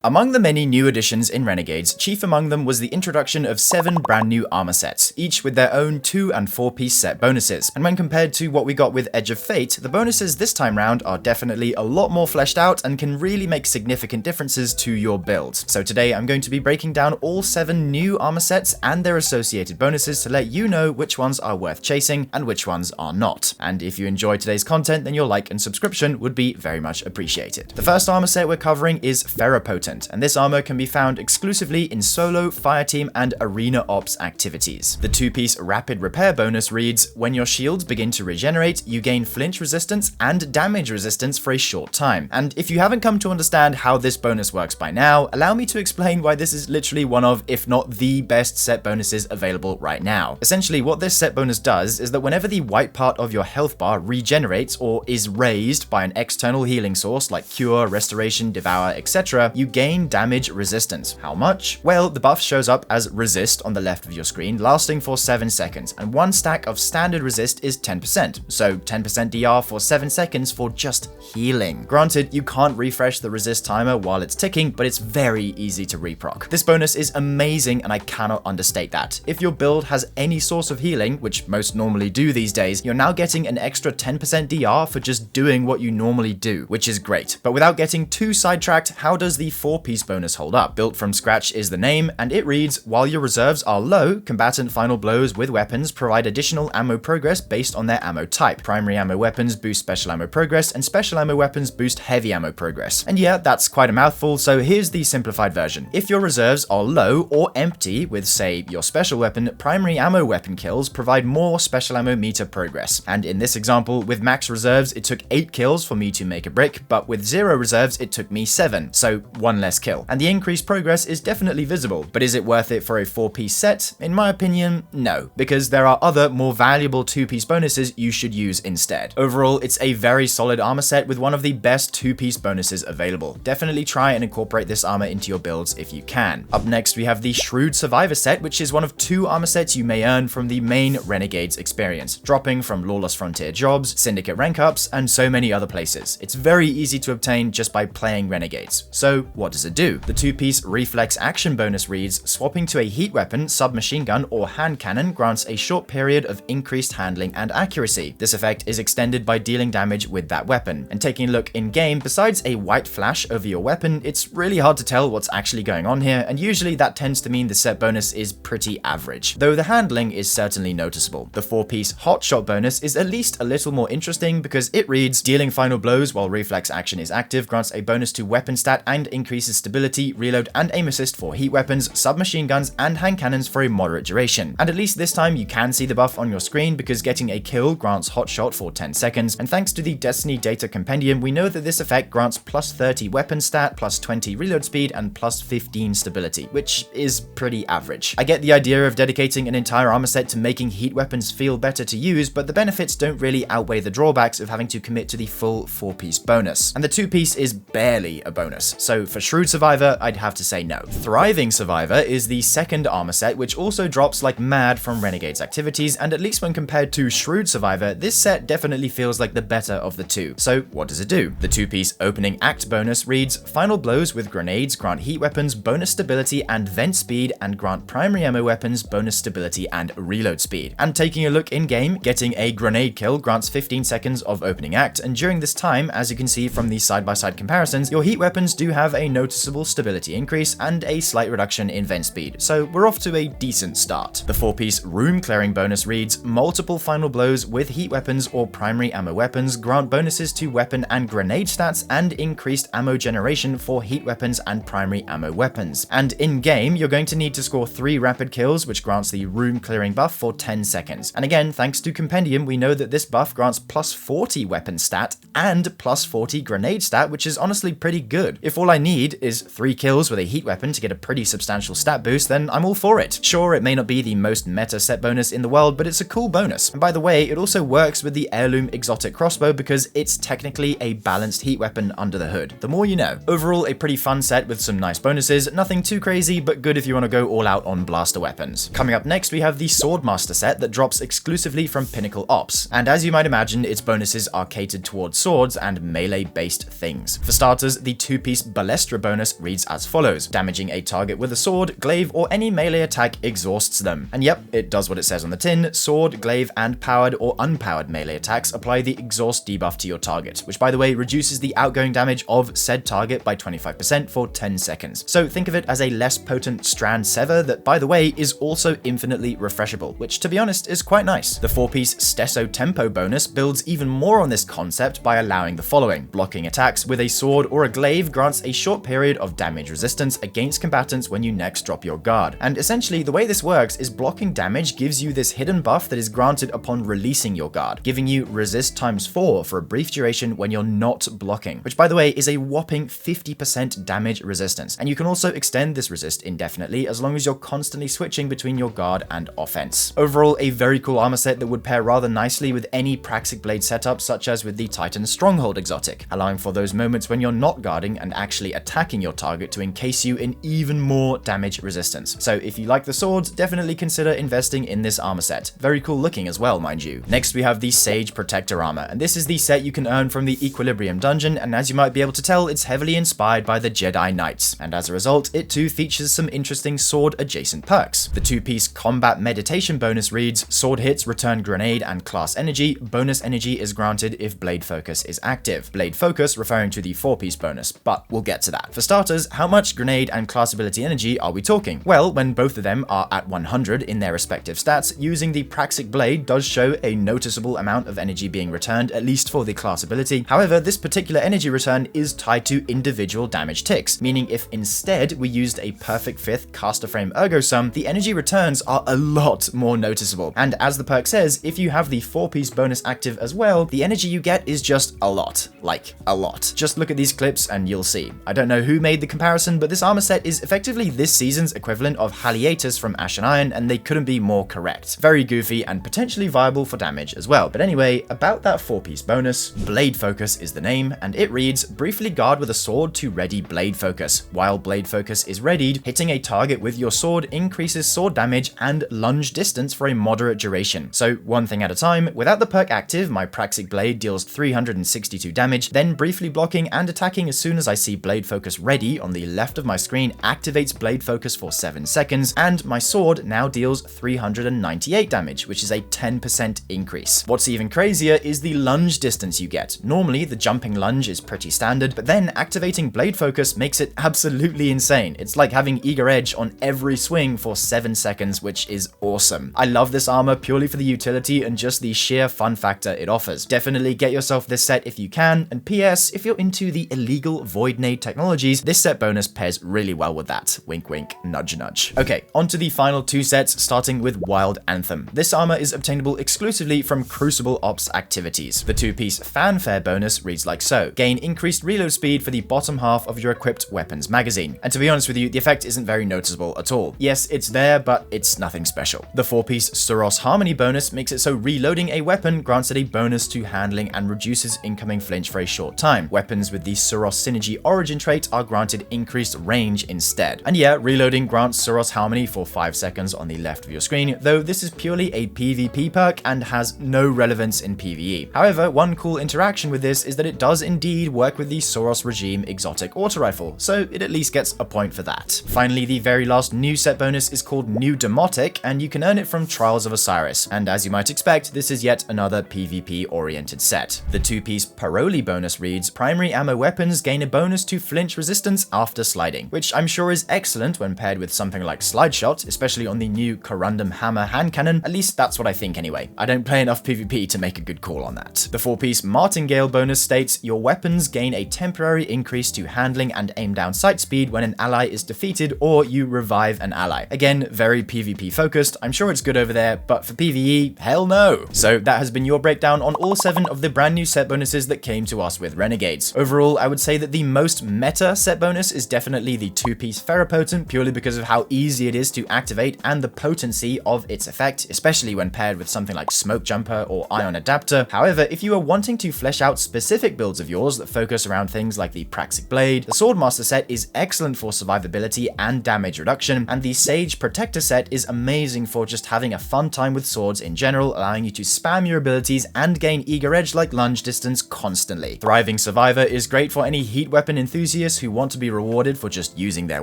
Among the many new additions in Renegades, chief among them was the introduction of 7 brand new armor sets, each with their own 2- and 4-piece set bonuses. And when compared to what we got with Edge of Fate, the bonuses this time round are definitely a lot more fleshed out and can really make significant differences to your build. So today I'm going to be breaking down all 7 new armor sets and their associated bonuses to let you know which ones are worth chasing and which ones are not. And if you enjoyed today's content, then your like and subscription would be very much appreciated. The first armor set we're covering is Ferropotent, and this armor can be found exclusively in solo, fireteam, and arena ops activities. The 2-piece rapid repair bonus reads, when your shields begin to regenerate, you gain flinch resistance and damage resistance for a short time. And if you haven't come to understand how this bonus works by now, allow me to explain why this is literally one of, if not the best set bonuses available right now. Essentially, what this set bonus does is that whenever the white part of your health bar regenerates or is raised by an external healing source like cure, restoration, devour, etc., you gain damage resistance. How much? Well, the buff shows up as resist on the left of your screen, lasting for 7 seconds, and one stack of standard resist is 10%, so 10% DR for 7 seconds for just healing. Granted, you can't refresh the resist timer while it's ticking, but it's very easy to reproc. This bonus is amazing, and I cannot understate that. If your build has any source of healing, which most normally do these days, you're now getting an extra 10% DR for just doing what you normally do, which is great. But without getting too sidetracked, how does the 4-piece bonus hold up? Built from scratch is the name, and it reads, while your reserves are low, combatant final blows with weapons provide additional ammo progress based on their ammo type. Primary ammo weapons boost special ammo progress, and special ammo weapons boost heavy ammo progress. And yeah, that's quite a mouthful, so here's the simplified version. If your reserves are low or empty with, say, your special weapon, primary ammo weapon kills provide more special ammo meter progress. And in this example, with max reserves, it took 8 kills for me to make a brick, but with 0 reserves, it took me 7, so 1 less kill. And the increased progress is definitely visible, but is it worth it for a 4-piece set? In my opinion, no, because there are other more valuable 2-piece bonuses you should use instead. Overall, it's a very solid armor set with one of the best 2-piece bonuses available. Definitely try and incorporate this armor into your builds if you can. Up next, we have the Shrewd Survivor set, which is one of 2 armor sets you may earn from the main Renegades experience, dropping from Lawless Frontier jobs, Syndicate rank ups, and so many other places. It's very easy to obtain just by playing Renegades. So what does it do? The 2-piece reflex action bonus reads, swapping to a heat weapon, submachine gun, or hand cannon grants a short period of increased handling and accuracy. This effect is extended by dealing damage with that weapon. And taking a look in game, besides a white flash over your weapon, it's really hard to tell what's actually going on here, and usually that tends to mean the set bonus is pretty average, though the handling is certainly noticeable. The 4-piece hot shot bonus is at least a little more interesting because it reads, dealing final blows while reflex action is active grants a bonus to weapon stat and increases stability, reload, and aim assist for heat weapons, submachine guns, and hand cannons for a moderate duration. And at least this time you can see the buff on your screen because getting a kill grants hot shot for 10 seconds, and thanks to the Destiny data compendium, we know that this effect grants plus 30 weapon stat, plus 20 reload speed, and plus 15 stability, which is pretty average. I get the idea of dedicating an entire armor set to making heat weapons feel better to use, but the benefits don't really outweigh the drawbacks of having to commit to the full 4-piece bonus. And the 2-piece is barely a bonus, so for Shrewd Survivor, I'd have to say no. Thriving Survivor is the second armor set, which also drops like mad from Renegades activities, and at least when compared to Shrewd Survivor, this set definitely feels like the better of the 2. So what does it do? The 2-piece opening act bonus reads, final blows with grenades grant heat weapons bonus stability and vent speed, and grant primary ammo weapons bonus stability and reload speed. And taking a look in game, getting a grenade kill grants 15 seconds of opening act, and during this time, as you can see from the side-by-side comparisons, your heat weapons do have a noticeable stability increase and a slight reduction in vent speed, so we're off to a decent start. The 4-piece room clearing bonus reads, multiple final blows with heat weapons or primary ammo weapons grant bonuses to weapon and grenade stats and increased ammo generation for heat weapons and primary ammo weapons. And in game, you're going to need to score 3 rapid kills, which grants the room clearing buff for 10 seconds. And again, thanks to compendium, we know that this buff grants plus 40 weapon stat and plus 40 grenade stat, which is honestly pretty good. If all I need is 3 kills with a heat weapon to get a pretty substantial stat boost, then I'm all for it. Sure, it may not be the most meta set bonus in the world, but it's a cool bonus. And by the way, it also works with the heirloom exotic crossbow because it's technically a balanced heat weapon under the hood. The more you know. Overall, a pretty fun set with some nice bonuses, nothing too crazy, but good if you want to go all out on blaster weapons. Coming up next, we have the Swordmaster set that drops exclusively from Pinnacle Ops, and as you might imagine, its bonuses are catered towards swords and melee-based things. For starters, the 2-piece ballista extra bonus reads as follows: damaging a target with a sword, glaive, or any melee attack exhausts them. And yep, it does what it says on the tin. Sword, glaive, and powered or unpowered melee attacks apply the exhaust debuff to your target, which by the way reduces the outgoing damage of said target by 25% for 10 seconds. So think of it as a less potent strand sever that, by the way, is also infinitely refreshable, which to be honest is quite nice. The 4-piece Stesso Tempo bonus builds even more on this concept by allowing the following: blocking attacks with a sword or a glaive grants a short period of damage resistance against combatants when you next drop your guard. And essentially the way this works is blocking damage gives you this hidden buff that is granted upon releasing your guard, giving you resist ×4 for a brief duration when you're not blocking, which by the way is a whopping 50% damage resistance. And you can also extend this resist indefinitely as long as you're constantly switching between your guard and offense. Overall, a very cool armor set that would pair rather nicely with any Praxic Blade setup, such as with the Titan Stronghold exotic, allowing for those moments when you're not guarding and actually attacking your target to encase you in even more damage resistance. So if you like the swords, definitely consider investing in this armor set. Very cool looking as well, mind you. Next we have the Sage Protector armor, and this is the set you can earn from the Equilibrium dungeon, and as you might be able to tell, it's heavily inspired by the Jedi Knights, and as a result, it too features some interesting sword adjacent perks. The 2-piece Combat Meditation bonus reads: sword hits return grenade and class energy. Bonus energy is granted if Blade Focus is active. Blade Focus referring to the 4-piece bonus, but we'll get to that. For starters, how much grenade and class ability energy are we talking? Well, when both of them are at 100 in their respective stats, using the Praxic Blade does show a noticeable amount of energy being returned, at least for the class ability. However, this particular energy return is tied to individual damage ticks, meaning if instead we used a perfect 5th caster frame ergo sum, the energy returns are a lot more noticeable. And as the perk says, if you have the 4-piece bonus active as well, the energy you get is just a lot. Like, a lot. Just look at these clips and you'll see. I don't know who made the comparison, but this armor set is effectively this season's equivalent of Haliatus from Ash and Iron, and they couldn't be more correct. Very goofy and potentially viable for damage as well. But anyway, about that 4-piece bonus, Blade Focus is the name, and it reads: briefly guard with a sword to ready Blade Focus. While Blade Focus is readied, hitting a target with your sword increases sword damage and lunge distance for a moderate duration. So one thing at a time. Without the perk active, my Praxic Blade deals 362 damage, then briefly blocking and attacking as soon as I see Blade Focus ready on the left of my screen activates Blade Focus for 7 seconds, and my sword now deals 398 damage, which is a 10% increase. What's even crazier is the lunge distance you get. Normally, the jumping lunge is pretty standard, but then activating Blade Focus makes it absolutely insane. It's like having Eager Edge on every swing for 7 seconds, which is awesome. I love this armor purely for the utility and just the sheer fun factor it offers. Definitely get yourself this set if you can, and PS, if you're into the illegal Void Nade technologies, this set bonus pairs really well with that. Wink wink, nudge nudge. Okay, on to the final 2 sets, starting with Wild Anthem. This armor is obtainable exclusively from Crucible Ops activities. The 2-piece Fanfare bonus reads like so: gain increased reload speed for the bottom half of your equipped weapons magazine. And to be honest with you, the effect isn't very noticeable at all. Yes, it's there, but it's nothing special. The 4-piece Suros Harmony bonus makes it so reloading a weapon grants it a bonus to handling and reduces incoming flinch for a short time. Weapons with the Suros Synergy origin trait are granted increased range instead. And yeah, reloading grants Suros Harmony for 5 seconds on the left of your screen, though this is purely a PvP perk and has no relevance in PvE. However, one cool interaction with this is that it does indeed work with the Suros Regime exotic auto rifle, so it at least gets a point for that. Finally, the very last new set bonus is called New Demotic, and you can earn it from Trials of Osiris, and as you might expect, this is yet another PvP oriented set. The 2-piece Paroli bonus reads: primary ammo weapons gain a bonus to flinch resistance after sliding, which I'm sure is excellent when paired with something like Slide Shot, especially on the new Corundum Hammer hand cannon. At least that's what I think anyway. I don't play enough PvP to make a good call on that. The 4-piece Martingale bonus states: your weapons gain a temporary increase to handling and aim down sight speed when an ally is defeated or you revive an ally. Again, very PvP focused. I'm sure it's good over there, but for PvE, hell no. So that has been your breakdown on all 7 of the brand new set bonuses that came to us with Renegades. Overall, I would say that the most meta set bonus is definitely the 2-piece Ferropotent, purely because of how easy it is to activate and the potency of its effect, especially when paired with something like Smoke Jumper or Ion Adapter. However, if you are wanting to flesh out specific builds of yours that focus around things like the Praxic Blade, the Swordmaster set is excellent for survivability and damage reduction, and the Sage Protector set is amazing for just having a fun time with swords in general, allowing you to spam your abilities and gain Eager Edge like lunge distance constantly. Thriving Survivor is great for any heat weapon enthusiast enthusiasts who want to be rewarded for just using their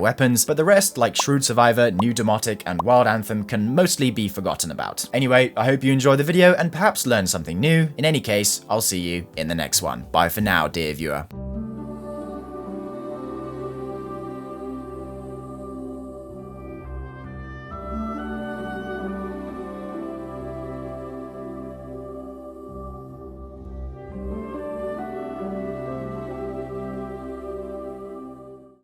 weapons, but the rest, like Shrewd Survivor, New Demotic, and Wild Anthem, can mostly be forgotten about. Anyway, I hope you enjoyed the video and perhaps learned something new. In any case, I'll see you in the next one. Bye for now, dear viewer.